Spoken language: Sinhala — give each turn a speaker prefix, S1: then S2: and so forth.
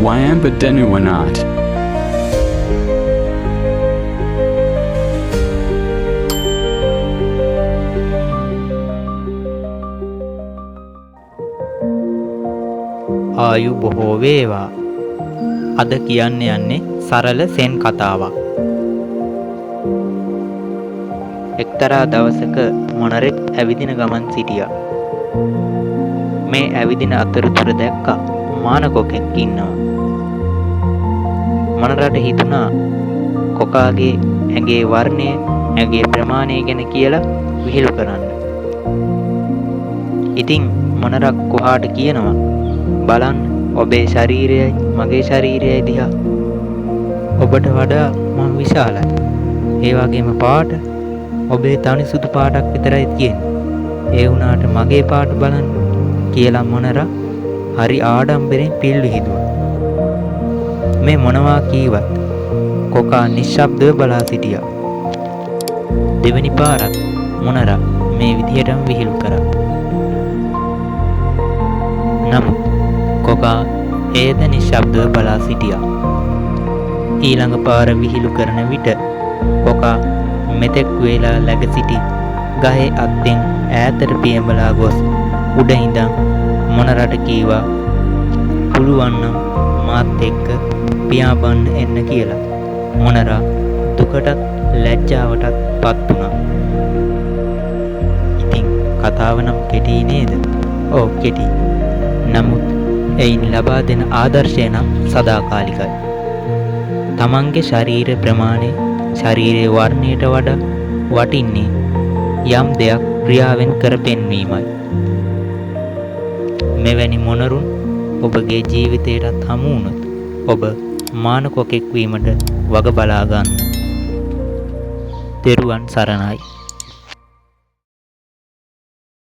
S1: Wayamba Denuwanat.
S2: ආයු බොහෝ වේවා. අද කියන්න යන්නේ සරල සෙන් කතාවක්. එක්තරා දවසක මොනරෙක් ඇවිදින ගමන් සිටියා. මේ ඇවිදින අතරතුර දැක්කා මානකොකෙක් ඉන්නවා. මොනරට හිතුණා කොකාගේ ඇඟේ වර්ණය, ඇඟේ ප්‍රමාණය ගැන කියලා විහිළු කරන්න. ඉතින් මොනරක් කොහාට කියනවා, බලන්න ඔබේ ශරීරයයි මගේ ශරීරයයි දිහා. ඔබට වඩා මම විශාලයි. ඒ වගේම පාට ඔබේ තනි සුදු පාටක් විතරයි තියෙන්නේ. ඒ වුණාට මගේ පාට බලන්න කියලා මොනරා හරි ආඩම්බරෙන් පිල්ලු හිදුවා. මේ මොනවා කීවත් කොකා නිශ්ශබ්දව බලා සිටියා. දෙවනි පාරක් මොනරා මේ විදිහටම විහිළු කරා. නමුත් කොකා ඒද නිශ්ශබ්දව බලා සිටියා. ඊළඟ පාර විහිළු කරන විට කොකා මෙතෙක් වේලා läග සිටි ගහේ අත්තෙන් ඈතට පියඹලා ගොස් උඩ ඉඳන් මොනරට කීවා, පුළුවන් නම් මාත් එක්ක පියාඹන්න එන්න කියලා. මොනරා දුකටත් ලැජ්ජාවටත් පත් වුණා. ඉතින් කතාව නම් කෙටි නේද? ඔව් කෙටි. නමුත් එයින් ලබා දෙන ආදර්ශය නම් සදාකාලිකයි. තමන්ගේ ශරීර ප්‍රමාණය ශරීරයේ වර්ණයට වඩා වටින්නේ යම් දෙයක් ක්‍රියාවෙන් කර පෙන්වීමයි. මෙවැනි මොනරුන් ඔබගේ ජීවිතයටත් හමු වුණොත් ඔබ මානකොකෙක් වීමට වග බලා ගන්න. තෙරුවන් සරණයි.